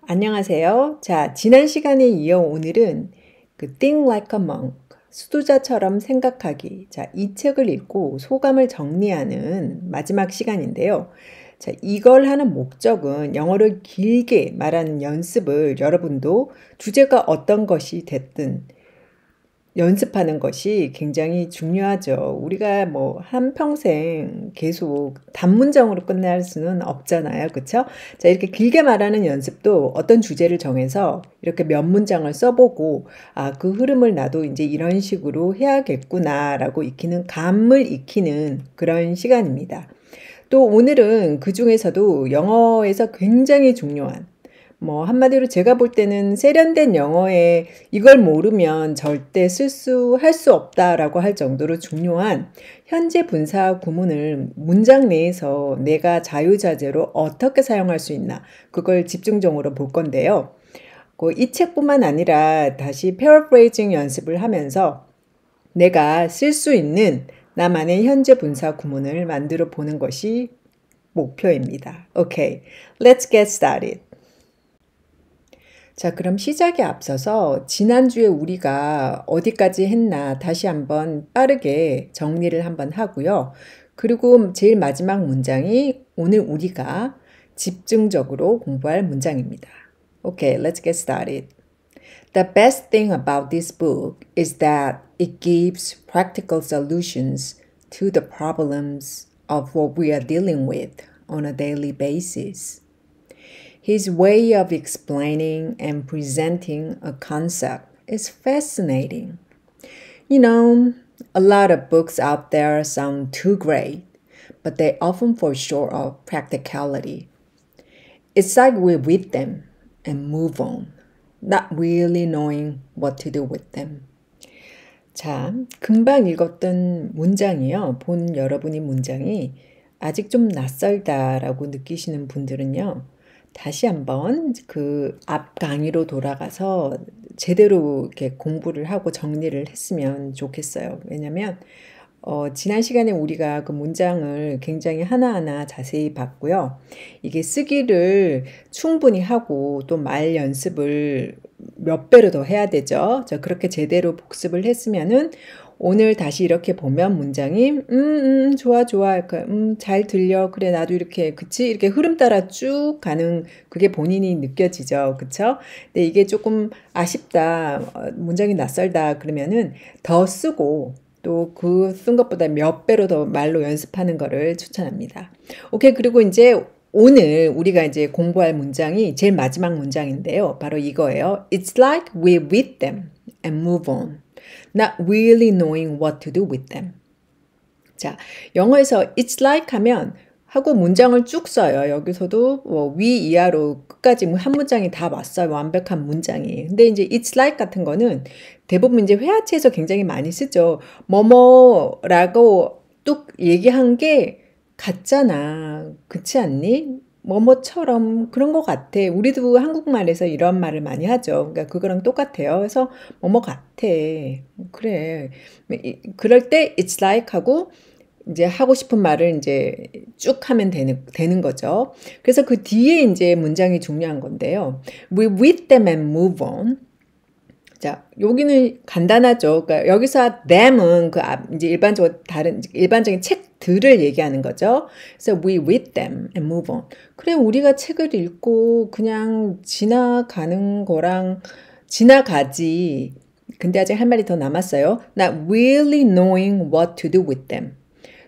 안녕하세요. 자, 지난 시간에 이어 오늘은 그 Think Like a Monk, 수도자처럼 생각하기. 자, 이 책을 읽고 소감을 정리하는 마지막 시간인데요. 자, 이걸 하는 목적은 영어를 길게 말하는 연습을 여러분도 주제가 어떤 것이 됐든 연습하는 것이 굉장히 중요하죠. 우리가 뭐 한평생 계속 단문장으로 끝날 수는 없잖아요. 그쵸? 자, 이렇게 길게 말하는 연습도 어떤 주제를 정해서 이렇게 몇 문장을 써보고, 아, 그 흐름을 나도 이제 이런 식으로 해야겠구나라고 감을 익히는 그런 시간입니다. 또 오늘은 그 중에서도 영어에서 굉장히 중요한 뭐 한마디로 제가 볼 때는 세련된 영어에 이걸 모르면 절대 할 수 없다라고 할 정도로 중요한 현재 분사 구문을 문장 내에서 내가 자유자재로 어떻게 사용할 수 있나 그걸 집중적으로 볼 건데요. 이 책뿐만 아니라 다시 패러프레이징 연습을 하면서 내가 쓸 수 있는 나만의 현재 분사 구문을 만들어 보는 것이 목표입니다. Okay, let's get started. 자, 그럼 시작에 앞서서 지난주에 우리가 어디까지 했나 다시 한번 빠르게 정리를 한번 하고요. 그리고 제일 마지막 문장이 오늘 우리가 집중적으로 공부할 문장입니다. Okay, let's get started. The best thing about this book is that it gives practical solutions to the problems of what we are dealing with on a daily basis. His way of explaining and presenting a concept is fascinating. You know, a lot of books out there sound too great, but they often fall short of practicality. It's like we read them and move on, not really knowing what to do with them. 자, 금방 읽었던 문장이요. 본 여러분이 문장이 아직 좀 낯설다라고 느끼시는 분들은요. 다시 한번 그 앞 강의로 돌아가서 제대로 이렇게 공부를 하고 정리를 했으면 좋겠어요. 왜냐면 지난 시간에 우리가 그 문장을 굉장히 하나하나 자세히 봤고요. 이게 쓰기를 충분히 하고 또 말 연습을 몇 배로 더 해야 되죠. 그렇게 제대로 복습을 했으면은 오늘 다시 이렇게 보면 문장이 좋아 잘 들려 그래 나도 이렇게 그치 이렇게 흐름 따라 쭉 가는 그게 본인이 느껴지죠. 그쵸? 근데 이게 조금 아쉽다 문장이 낯설다 그러면은 더 쓰고 또 그 쓴 것보다 몇 배로 더 말로 연습하는 거를 추천합니다. 오케이, 그리고 이제 오늘 우리가 이제 공부할 문장이 제일 마지막 문장인데요. 바로 이거예요. It's like we read them and move on. Not really knowing what to do with them. 자, 영어에서 it's like 하면 하고 문장을 쭉 써요. 여기서도 위, 이하로 끝까지 한 문장이 다 왔어요. 완벽한 문장이. 근데 이제 it's like 같은 거는 대부분 이제 회화체에서 굉장히 많이 쓰죠. 뭐뭐라고 뚝 얘기한 게 같잖아. 그렇지 않니? 뭐뭐처럼 그런 것 같아. 우리도 한국말에서 이런 말을 많이 하죠. 그러니까 그거랑 똑같아요. 그래서 뭐뭐 같아. 그래. 그럴 때 it's like 하고 이제 하고 싶은 말을 이제 쭉 하면 되는 거죠. 그래서 그 뒤에 이제 문장이 중요한 건데요. We read them and move on. 자, 여기는 간단하죠. 그러니까 여기서 them은 이제 일반적인 책들을 얘기하는 거죠. 그래서 we read them and move on. 그래, 우리가 책을 읽고 그냥 지나가는 거랑 지나가지. 근데 아직 할 말이 더 남았어요. Not really knowing what to do with them.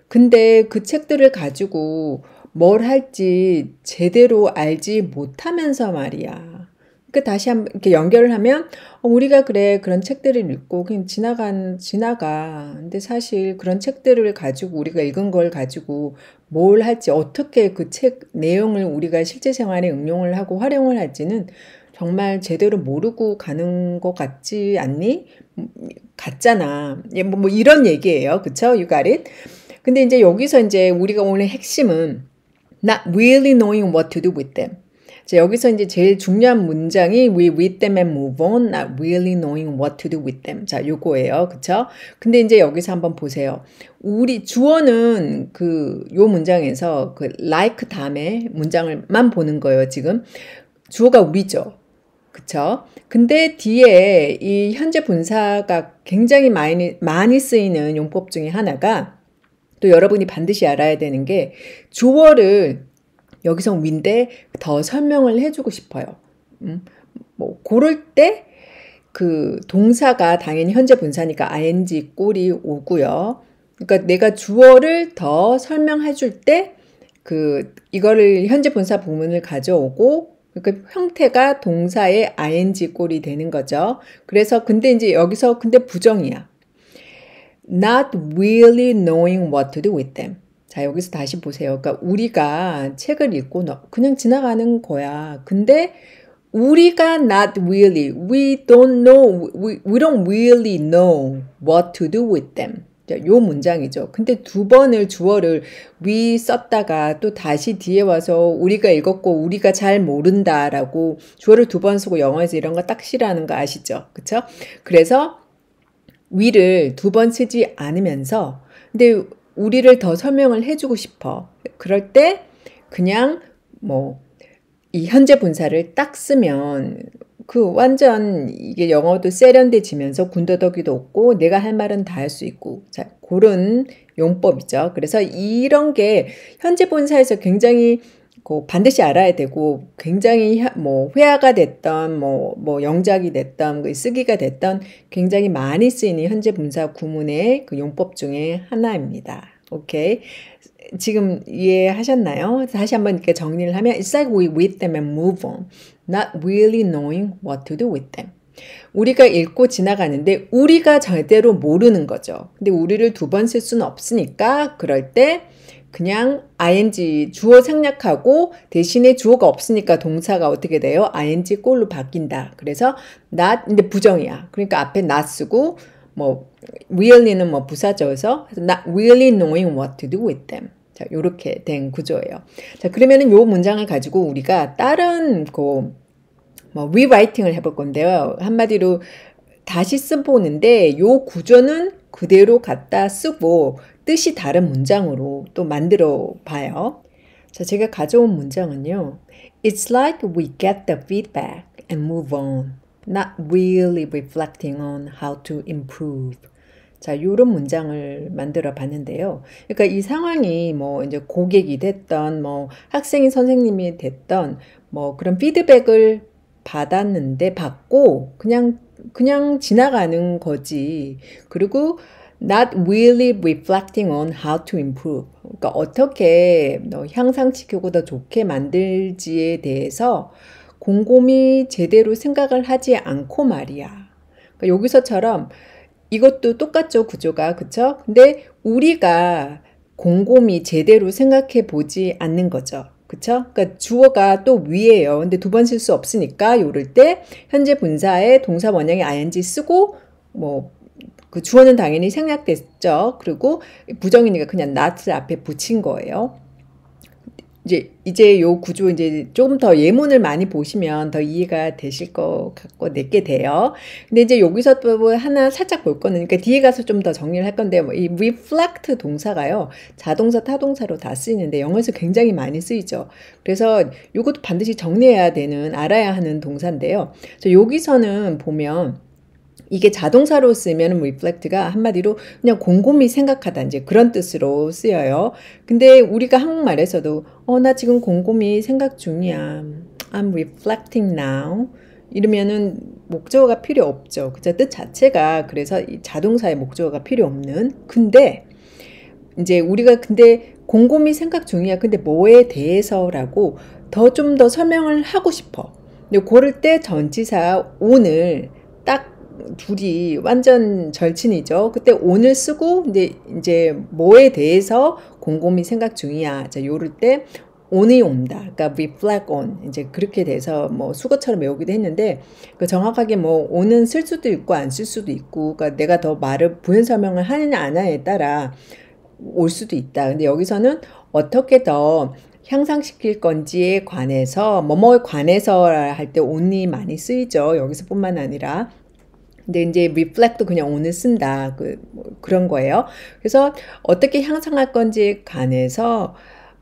근데 그 책들을 가지고 뭘 할지 제대로 알지 못하면서 말이야. 그러니까 다시 한번 이렇게 연결을 하면 우리가 그래 그런 책들을 읽고 그냥 지나가. 근데 사실 그런 책들을 가지고 우리가 읽은 걸 가지고 뭘 할지 어떻게 그 책 내용을 우리가 실제 생활에 응용을 하고 활용을 할지는 정말 제대로 모르고 가는 것 같지 않니? 같잖아. 뭐 이런 얘기예요. 그쵸? You got it? 근데 이제 여기서 이제 우리가 오늘 핵심은 not really knowing what to do with them. 자, 여기서 이제 제일 중요한 문장이 we read them and move on, not really knowing what to do with them. 자, 요거예요. 그쵸? 근데 이제 여기서 한번 보세요. 우리 주어는 요 문장에서 like 다음에 문장을만 보는 거예요, 지금. 주어가 우리죠. 그쵸? 근데 뒤에 이 현재 분사가 굉장히 많이 쓰이는 용법 중에 하나가 또 여러분이 반드시 알아야 되는 게 주어를 여기서 we인데 더 설명을 해주고 싶어요. 뭐 고를 때 그 동사가 당연히 현재 분사니까 ing 꼴이 오고요. 그러니까 내가 주어를 더 설명해 줄 때 이거를 현재 분사 부분을 가져오고 그러니까 형태가 동사의 ing 꼴이 되는 거죠. 그래서 근데 이제 여기서 근데 부정이야. Not really knowing what to do with them. 자, 여기서 다시 보세요. 그러니까 우리가 책을 읽고 그냥 지나가는 거야. 근데 우리가 not really, we don't know, we don't really know what to do with them. 자, 요 문장이죠. 근데 두 번을 주어를 we 썼다가 또 다시 뒤에 와서 우리가 읽었고 우리가 잘 모른다라고 주어를 두 번 쓰고 영어에서 이런 거 딱 싫어하는 거 아시죠? 그쵸? 그래서 we를 두 번 쓰지 않으면서 근데 우리를 더 설명을 해주고 싶어. 그럴 때 그냥 뭐 이 현재 분사를 딱 쓰면 완전 이게 영어도 세련돼지면서 군더더기도 없고 내가 할 말은 다 할 수 있고 자, 그런 용법이죠. 그래서 이런 게 현재 분사에서 굉장히 반드시 알아야 되고 굉장히 뭐 회화가 됐던 뭐 영작이 됐던 쓰기가 됐던 굉장히 많이 쓰이는 현재 분사 구문의 그 용법 중에 하나입니다. 오케이. 지금 이해하셨나요? 다시 한번 이렇게 정리를 하면 It's like we read them and move on, not really knowing what to do with them. 우리가 읽고 지나가는데 우리가 제대로 모르는 거죠. 근데 우리를 두 번 쓸 수는 없으니까 그럴 때 그냥 ing 주어 생략하고 대신에 주어가 없으니까 동사가 어떻게 돼요? ing 꼴로 바뀐다. 그래서 not 근데 부정이야. 그러니까 앞에 not 쓰고 뭐 really는 뭐 부사져서 not really knowing what to do with them. 자, 요렇게 된 구조예요. 자, 그러면은 요 문장을 가지고 우리가 다른 rewriting을 해볼 건데요. 한마디로 다시 써보는데 요 구조는 그대로 갖다 쓰고 뜻이 다른 문장으로 또 만들어 봐요. 자, 제가 가져온 문장은요. It's like we get the feedback and move on, not really reflecting on how to improve. 자, 요런 문장을 만들어 봤는데요. 그러니까 이 상황이 뭐 이제 고객이 됐던 뭐 학생이 선생님이 됐던 뭐 그런 피드백을 받고 그냥 지나가는 거지. 그리고 not really reflecting on how to improve. 그러니까 어떻게 향상시키고 더 좋게 만들지에 대해서 곰곰이 제대로 생각을 하지 않고 말이야. 그러니까 여기서처럼 이것도 똑같죠, 구조가. 그쵸? 근데 우리가 곰곰이 제대로 생각해 보지 않는 거죠. 그쵸? 그러니까 주어가 또 위에요. 근데 두 번 쓸 수 없으니까 요럴 때 현재 분사에 동사 원형의 ing 쓰고 그 주어는 당연히 생략됐죠. 그리고 부정이니까 그냥 not 앞에 붙인 거예요. 이제 요 구조 이제 조금 더 예문을 많이 보시면 더 이해가 되실 것 같고 내게 돼요. 근데 이제 여기서 또 하나 살짝 볼 거는 그러니까 뒤에 가서 좀 더 정리를 할 건데 이 reflect 동사가요. 자동사, 타동사로 다 쓰이는데 영어에서 굉장히 많이 쓰이죠. 그래서 이것도 반드시 정리해야 되는 알아야 하는 동사인데요. 여기서는 보면 이게 자동사로 쓰면 reflect가 한마디로 그냥 곰곰이 생각하다 이제 그런 뜻으로 쓰여요. 근데 우리가 한국말에서도 나 지금 곰곰이 생각 중이야. I'm reflecting now. 이러면은 목적어가 필요 없죠. 그죠? 뜻 자체가 그래서 이 자동사의 목적어가 필요 없는. 근데 이제 우리가 근데 곰곰이 생각 중이야. 근데 뭐에 대해서라고 좀 더 설명을 하고 싶어. 근데 그럴 때 전치사 오늘 딱 둘이 완전 절친이죠. 그때 오늘 쓰고 근데 이제 뭐에 대해서 곰곰이 생각 중이야. 자, 요럴 때 on이 온다. 그러니까 reflect on. 이제 그렇게 돼서 뭐 수거처럼 외우기도 했는데 정확하게 뭐 on은 쓸 수도 있고 안 쓸 수도 있고 그러니까 내가 더 말을 부연 설명을 하느냐 안 하느냐에 따라 올 수도 있다. 근데 여기서는 어떻게 더 향상시킬 건지에 관해서 뭐뭐에 관해서 할 때 on이 많이 쓰이죠. 여기서뿐만 아니라 근데 이제 reflect도 그냥 오늘 쓴다. 그런 거예요. 그래서 어떻게 향상할 건지에 관해서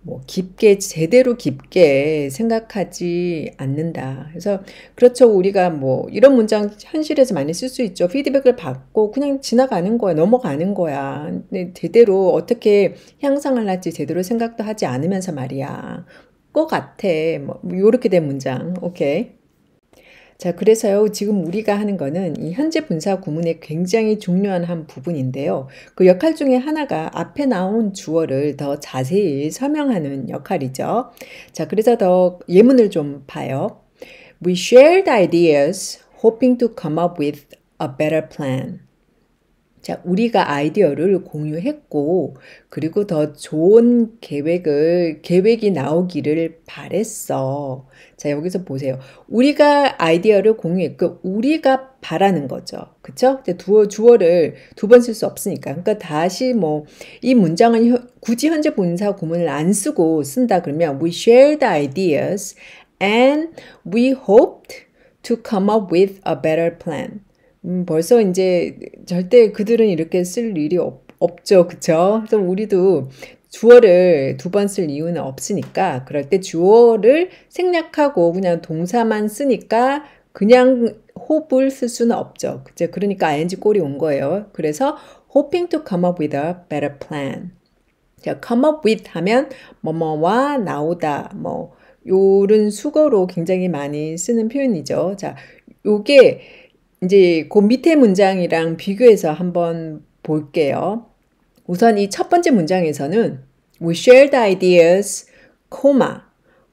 뭐 깊게 제대로 깊게 생각하지 않는다. 그래서 그렇죠. 우리가 뭐 이런 문장 현실에서 많이 쓸 수 있죠. 피드백을 받고 그냥 지나가는 거야. 넘어가는 거야. 근데 제대로 어떻게 향상을 할지 제대로 생각도 하지 않으면서 말이야. 것 같아. 뭐 요렇게 된 문장. 오케이. 자, 그래서요, 지금 우리가 하는 거는 이 현재 분사 구문의 굉장히 중요한 한 부분인데요. 그 역할 중에 하나가 앞에 나온 주어를 더 자세히 설명하는 역할이죠. 자, 그래서 더 예문을 좀 봐요. We shared ideas, hoping to come up with a better plan. 자, 우리가 아이디어를 공유했고, 그리고 더 좋은 계획이 나오기를 바랬어. 자, 여기서 보세요. 우리가 아이디어를 공유했고, 우리가 바라는 거죠. 그쵸? 이제 주어를 두 번 쓸 수 없으니까. 그러니까 다시 뭐, 이 문장은 굳이 현재 분사 구문을 안 쓰고 쓴다 그러면, we shared ideas and we hoped to come up with a better plan. 벌써 이제 절대 그들은 이렇게 쓸 일이 없죠. 그쵸? 그래서 우리도 주어를 두 번 쓸 이유는 없으니까 그럴 때 주어를 생략하고 그냥 동사만 쓰니까 그냥 hope을 쓸 수는 없죠. 그죠? 그러니까 ing 꼴이 온 거예요. 그래서 hoping to come up with a better plan. 자, come up with 하면 뭐뭐와 나오다 뭐 요런 수거로 굉장히 많이 쓰는 표현이죠. 자, 요게 이제 그 밑에 문장이랑 비교해서 한번 볼게요. 우선 이 첫 번째 문장에서는 we shared ideas,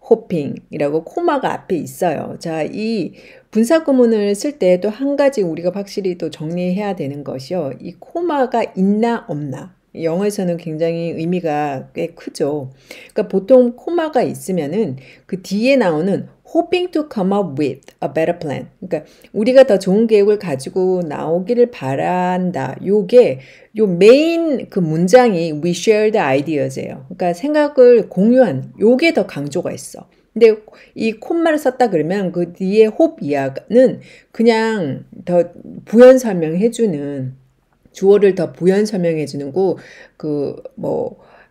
hoping이라고 코마가 앞에 있어요. 자, 이 분사 구문을 쓸 때 또 한 가지 우리가 확실히 또 정리해야 되는 것이요. 이 코마가 있나 없나. 영어에서는 굉장히 의미가 꽤 크죠. 그러니까 보통 코마가 있으면은 그 뒤에 나오는 hoping to come up with a better plan. 그러니까 우리가 더 좋은 계획을 가지고 나오기를 바란다. 요게 요 메인 그 문장이 we shared ideas예요. 그러니까 생각을 공유한 요게 더 강조가 있어. 근데 이 콤마를 썼다 그러면 그 뒤에 hope 이하는 그냥 더 부연 설명해주는 주어를 더 부연 설명해주는 거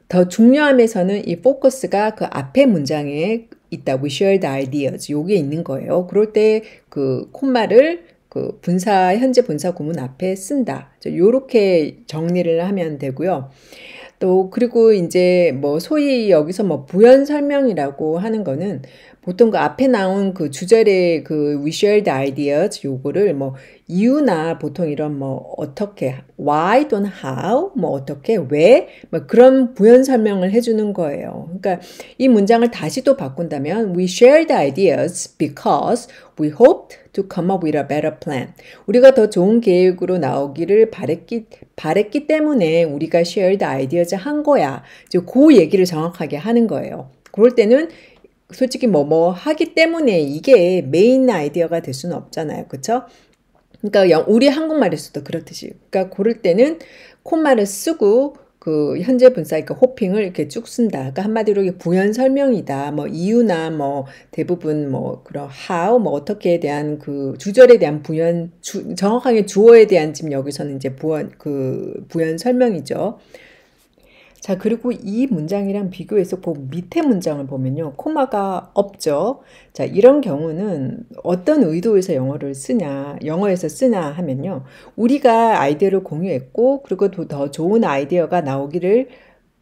더 중요함에서는 이 포커스가 그 앞에 문장에 있다. We shared ideas. 요게 있는 거예요. 그럴 때 그 콤마를 그 현재 분사 구문 앞에 쓴다. 요렇게 정리를 하면 되고요. 또 그리고 이제 뭐 소위 여기서 뭐 부연 설명이라고 하는 거는 보통 그 앞에 나온 그 주절의 그 we shared ideas 요거를 뭐 이유나 보통 이런 뭐 어떻게 why 또는 how 뭐 어떻게 왜 뭐 그런 부연 설명을 해주는 거예요. 그러니까 이 문장을 다시 또 바꾼다면 we shared ideas because we hoped to come up with a better plan. 우리가 더 좋은 계획으로 나오기를 바랬기 때문에 우리가 shared ideas 한 거야. 이제 그 얘기를 정확하게 하는 거예요. 그럴 때는 솔직히 뭐뭐 하기 때문에 이게 메인 아이디어가 될 수는 없잖아요. 그쵸? 그러니까 우리 한국말에서도 그렇듯이. 그러니까 고를 때는 콤마를 쓰고 그 현재 분사, 그러니까 호핑을 이렇게 쭉 쓴다. 그러니까 한마디로 이게 부연 설명이다. 뭐 이유나 뭐 대부분 뭐 그런 how 뭐 어떻게에 대한 그 주절에 대한 정확하게 주어에 대한 지금 여기서는 이제 부연 설명이죠. 자, 그리고 이 문장이랑 비교해서 그 밑에 문장을 보면요. 코마가 없죠. 자, 이런 경우는 어떤 의도에서 영어에서 쓰냐 하면요. 우리가 아이디어를 공유했고, 그리고 더 좋은 아이디어가 나오기를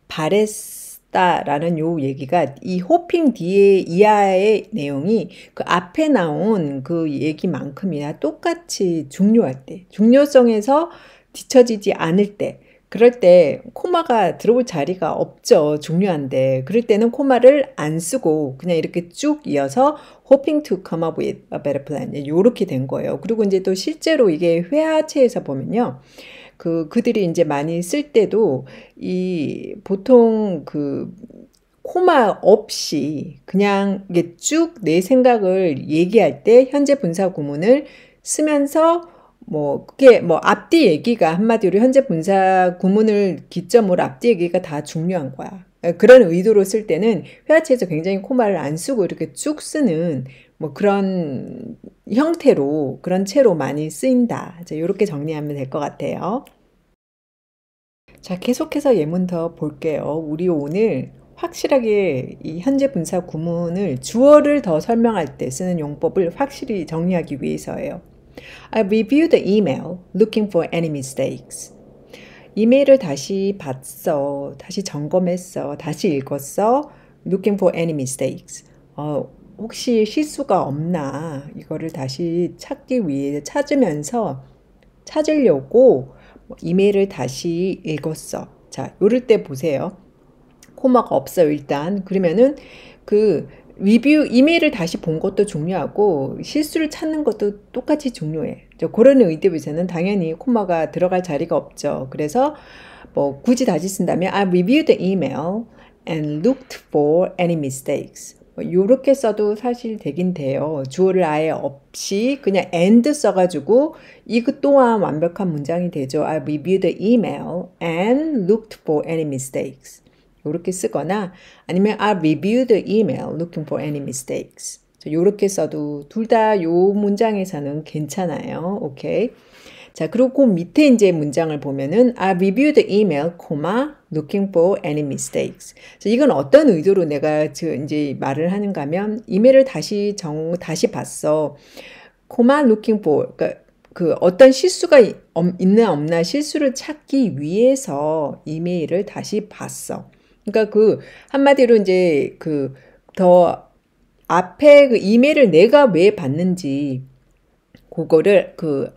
바랬다라는 요 얘기가 이 호핑 뒤에 이하의 내용이 그 앞에 나온 그 얘기만큼이나 똑같이 중요할 때, 중요성에서 뒤처지지 않을 때, 그럴 때 코마가 들어올 자리가 없죠. 중요한데. 그럴 때는 코마를 안 쓰고 그냥 이렇게 쭉 이어서 hoping to come up with a better plan. 이렇게 된 거예요. 그리고 이제 또 실제로 이게 회화체에서 보면요. 그들이 이제 많이 쓸 때도 보통 코마 없이 그냥 이게 쭉 내 생각을 얘기할 때 현재 분사 구문을 쓰면서 그게 앞뒤 얘기가 한마디로 현재 분사 구문을 기점으로 앞뒤 얘기가 다 중요한 거야. 그런 의도로 쓸 때는 회화체에서 굉장히 코마를 안 쓰고 이렇게 쭉 쓰는 그런 형태로, 그런 채로 많이 쓰인다. 이렇게 정리하면 될 것 같아요. 자, 계속해서 예문 더 볼게요. 우리 오늘 확실하게 이 현재 분사 구문을 주어를 더 설명할 때 쓰는 용법을 확실히 정리하기 위해서예요. I reviewed the email looking for any mistakes. 이메일을 다시 봤어, 다시 점검했어, 다시 읽었어. Looking for any mistakes. 혹시 실수가 없나 이거를 다시 찾기 위해 찾으려고 이메일을 다시 읽었어. 자, 요럴 때 보세요. 코마가 없어요, 일단. 그러면은 그 리뷰 이메일을 다시 본 것도 중요하고 실수를 찾는 것도 똑같이 중요해. 그런 의도에서는 당연히 코마가 들어갈 자리가 없죠. 그래서 뭐 굳이 다시 쓴다면 I reviewed the email and looked for any mistakes. 요렇게 써도 사실 되긴 돼요. 주어를 아예 없이 그냥 and 써가지고 이것 또한 완벽한 문장이 되죠. I reviewed the email and looked for any mistakes. 이렇게 쓰거나 아니면 I reviewed the email looking for any mistakes. 이렇게 써도 둘 다 요 문장에서는 괜찮아요. 오케이. 자, 그리고 그 밑에 이제 문장을 보면은 I reviewed the email, looking for any mistakes. 자, 이건 어떤 의도로 내가 이제 말을 하는가 하면 이메일을 다시 봤어. looking for, 그러니까 그 어떤 실수가 있나 없나 실수를 찾기 위해서 이메일을 다시 봤어. 그러니까 그 한마디로 이제 그 더 앞에 그 이메일을 내가 왜 봤는지 그거를 그러니까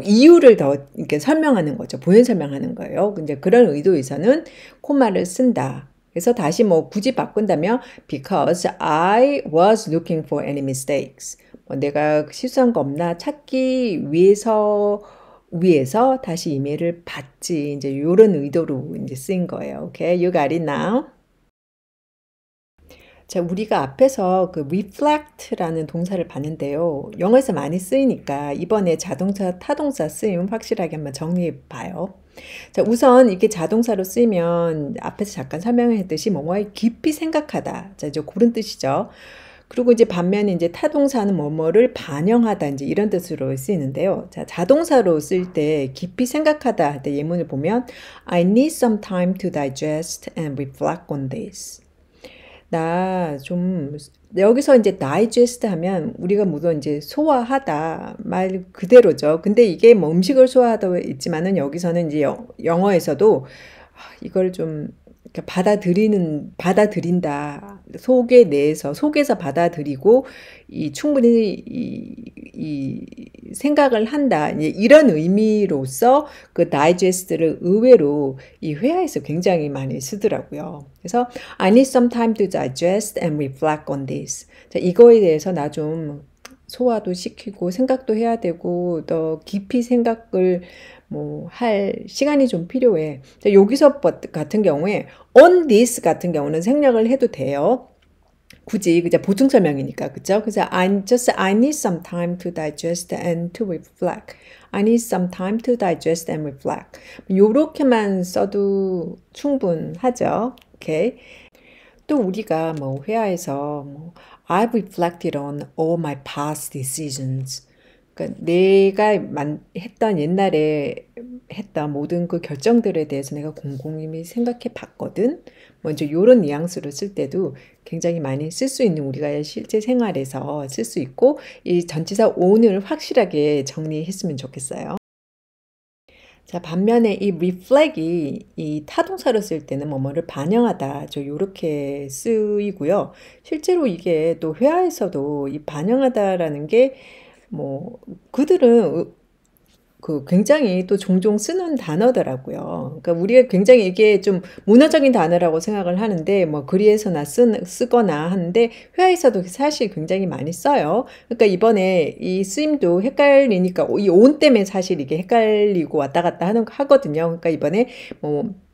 이유를 더 이렇게 설명하는 거죠. 부연 설명하는 거예요. 이제 그런 의도에서는 코마를 쓴다. 그래서 다시 뭐 굳이 바꾼다면 because I was looking for any mistakes. 내가 실수한 거 없나 찾기 위해서 다시 이메일을 봤지. 이제 이런 의도로 이제 쓰인 거예요. Okay, you got it now? 자, 우리가 앞에서 그 reflect라는 동사를 봤는데요. 영어에서 많이 쓰이니까 이번에 자동차, 타동사 쓰임 확실하게 한번 정리해 봐요. 자, 우선 이게 자동사로 쓰이면 앞에서 잠깐 설명했듯이 뭐뭐에 깊이 생각하다. 자, 이제 그런 뜻이죠. 그리고 이제 반면에 이제 타동사는 뭐뭐를 반영하다 이제 이런 뜻으로 쓰이는데요. 자, 자동사로 쓸 때 깊이 생각하다 할 때 예문을 보면 I need some time to digest and reflect on this. 나 좀 여기서 이제 digest 하면 우리가 물론 이제 소화하다 말 그대로죠. 근데 이게 뭐 음식을 소화하다 있지만은 여기서는 이제 영어에서도 이걸 좀 받아들인다. 속에서 받아들이고 충분히 이 생각을 한다. 이런 의미로서 그 digest를 의외로 이 회화에서 굉장히 많이 쓰더라고요. 그래서 I need some time to digest and reflect on this. 자, 이거에 대해서 나 좀 소화도 시키고 생각도 해야 되고 더 깊이 생각을 할 시간이 좀 필요해. 자, 여기서 같은 경우에 on this 같은 경우는 생략을 해도 돼요. 굳이 그냥 보충 설명이니까, 그죠? 그래서 I need some time to digest and to reflect. I need some time to digest and reflect. 요렇게만 써도 충분하죠. 오케이. 또 우리가 회화에서 I've reflected on all my past decisions. 그러니까 내가 옛날에 했던 모든 그 결정들에 대해서 내가 곰곰이 생각해 봤거든. 이제 요런 뉘앙스로 쓸 때도 굉장히 많이 쓸 수 있는 우리가 실제 생활에서 쓸 수 있고 이 전치사 on을 확실하게 정리했으면 좋겠어요. 자, 반면에 이 reflect이 이 타동사로 쓸 때는 뭐뭐를 반영하다, 요렇게 쓰이고요. 실제로 이게 또 회화에서도 이 반영하다라는 게 그들은 굉장히 또 종종 쓰는 단어더라고요. 그러니까 우리가 굉장히 이게 좀 문화적인 단어라고 생각을 하는데 글에서나 쓰거나 하는데 회화에서도 사실 굉장히 많이 써요. 그러니까 이번에 이 쓰임도 헷갈리니까 이 on 때문에 사실 이게 헷갈리고 왔다 갔다 하거든요. 그러니까 이번에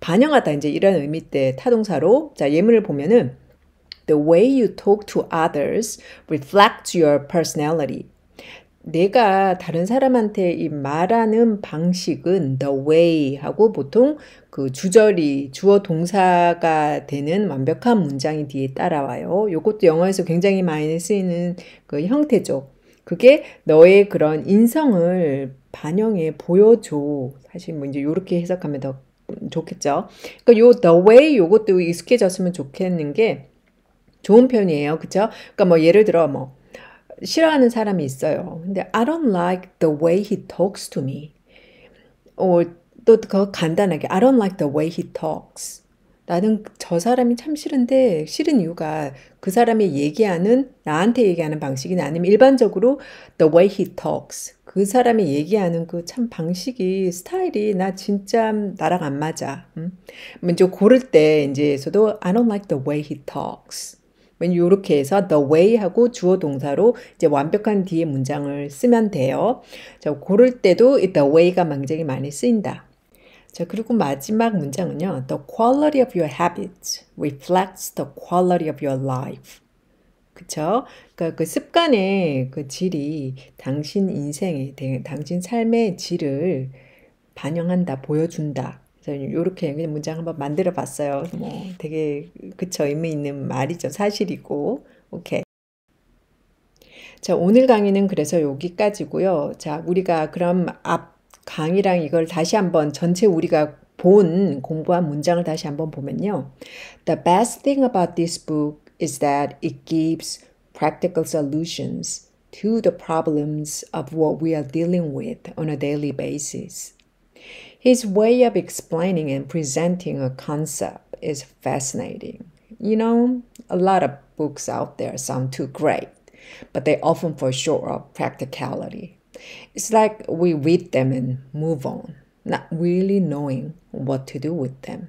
반영하다 이제 이런 의미 때 타동사로 자, 예문을 보면은 The way you talk to others reflects your personality. 내가 다른 사람한테 이 말하는 방식은 the way 하고 보통 그 주어 동사가 되는 완벽한 문장이 뒤에 따라와요. 요것도 영어에서 굉장히 많이 쓰이는 그 형태죠. 그게 너의 그런 인성을 반영해 보여줘. 사실 이제 요렇게 해석하면 더 좋겠죠. 그러니까 요 the way 요것도 익숙해졌으면 좋겠는 게 좋은 표현이에요. 그쵸? 그러니까 뭐 예를 들어 뭐 싫어하는 사람이 있어요. 근데 I don't like the way he talks to me. 또 더 간단하게 I don't like the way he talks. 나는 저 사람이 참 싫은데 싫은 이유가 그 사람이 얘기하는 나한테 얘기하는 방식이나 아니면 일반적으로 the way he talks. 그 사람이 얘기하는 그 참 방식이 스타일이 나 진짜 나랑 안 맞아. 이제 고를 때 이제에서도 I don't like the way he talks. 이렇게 해서 the way 하고 주어 동사로 이제 완벽한 뒤에 문장을 쓰면 돼요. 자, 고를 때도 the way가 굉장히 많이 쓰인다. 자, 그리고 마지막 문장은요. The quality of your habits reflects the quality of your life. 그쵸? 그러니까 그 습관의 그 질이 당신 인생의, 당신 삶의 질을 반영한다, 보여준다. 그래서 이렇게 그냥 문장 한번 만들어 봤어요. 뭐 되게 그쵸, 의미 있는 말이죠. 사실이고. 오케이. 자, 오늘 강의는 그래서 여기까지고요. 자, 우리가 그럼 앞 강의랑 이걸 다시 한번 전체 우리가 본 공부한 문장을 다시 한번 보면요. The best thing about this book is that it gives practical solutions to the problems of what we are dealing with on a daily basis. His way of explaining and presenting a concept is fascinating. You know, a lot of books out there sound too great, but they often fall short of practicality. It's like we read them and move on, not really knowing what to do with them.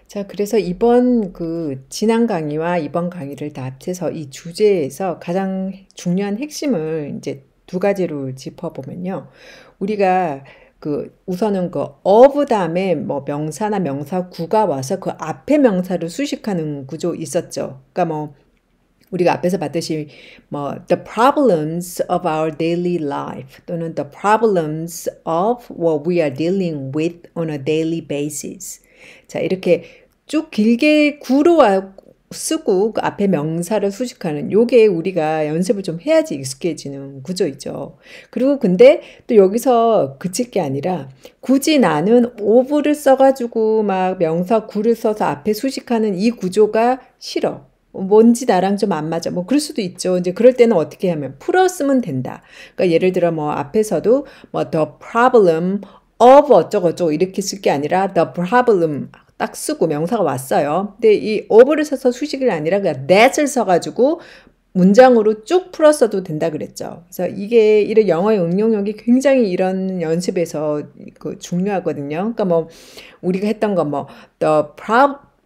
자, 그래서 이번 그 지난 강의와 이번 강의를 다 합쳐서 이 주제에서 가장 중요한 핵심을 이제 두 가지로 짚어보면요. 우리가 그 우선은 그 of 다음에 뭐 명사나 명사구가 와서 그 앞에 명사를 수식하는 구조 있었죠. 그러니까 뭐 우리가 앞에서 봤듯이 뭐 the problems of our daily life 또는 the problems of what we are dealing with on a daily basis. 자, 이렇게 쭉 길게 구로 쓰고 그 앞에 명사를 수식하는 요게 우리가 연습을 좀 해야지 익숙해지는 구조이죠. 그리고 근데 또 여기서 그칠 게 아니라 굳이 나는 of를 써가지고 막 명사 구를 써서 앞에 수식하는 이 구조가 싫어. 뭔지 나랑 좀 안 맞아. 뭐 그럴 수도 있죠. 이제 그럴 때는 어떻게 하면 풀어 쓰면 된다. 그러니까 예를 들어 뭐 앞에서도 뭐 the problem of 어쩌고저쩌고 이렇게 쓸 게 아니라 the problem 딱 쓰고 명사가 왔어요. 근데 이 of를 써서 수식이 아니라 그냥 that을 써가지고 문장으로 쭉 풀어 써도 된다 그랬죠. 그래서 이게 이런 영어의 응용력이 굉장히 이런 연습에서 그 중요하거든요. 그러니까 뭐 우리가 했던 거 뭐 the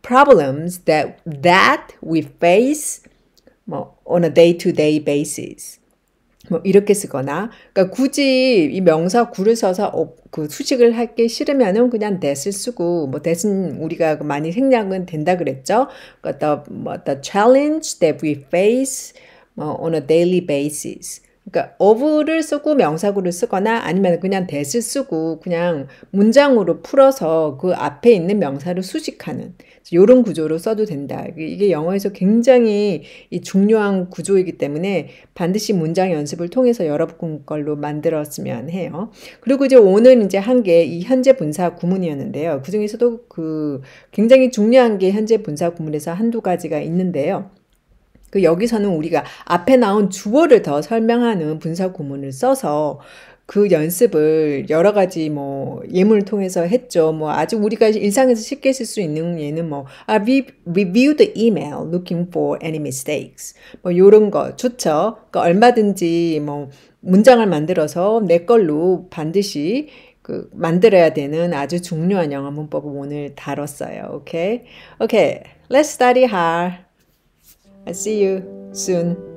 problems that we face 뭐 on a day-to-day basis. 뭐 이렇게 쓰거나 그러니까 굳이 이 명사 구를 써서 그 수식을 하기 싫으면은 그냥 that을 쓰고 뭐 that은 우리가 많이 생략은 된다 그랬죠. 그러니까 the challenge that we face on a daily basis. 그러니까 of를 쓰고 명사구를 쓰거나 아니면 그냥 that을 쓰고 그냥 문장으로 풀어서 그 앞에 있는 명사를 수식하는 이런 구조로 써도 된다. 이게 영어에서 굉장히 중요한 구조이기 때문에 반드시 문장 연습을 통해서 여러분 걸로 만들었으면 해요. 그리고 이제 오늘 이제 한 게 이 현재 분사 구문이었는데요. 그 중에서도 그 굉장히 중요한 게 현재 분사 구문에서 한두 가지가 있는데요. 그 여기서는 우리가 앞에 나온 주어를 더 설명하는 분사 구문을 써서 그 연습을 여러 가지 뭐 예문을 통해서 했죠. 뭐 아주 우리가 일상에서 쉽게 쓸 수 있는 예는 뭐 review the email looking for any mistakes. 뭐 요런 거 좋죠. 그러니까 얼마든지 뭐 문장을 만들어서 내 걸로 반드시 그 만들어야 되는 아주 중요한 영어 문법을 오늘 다뤘어요. 오케이. Okay. Let's study hard. I'll see you soon.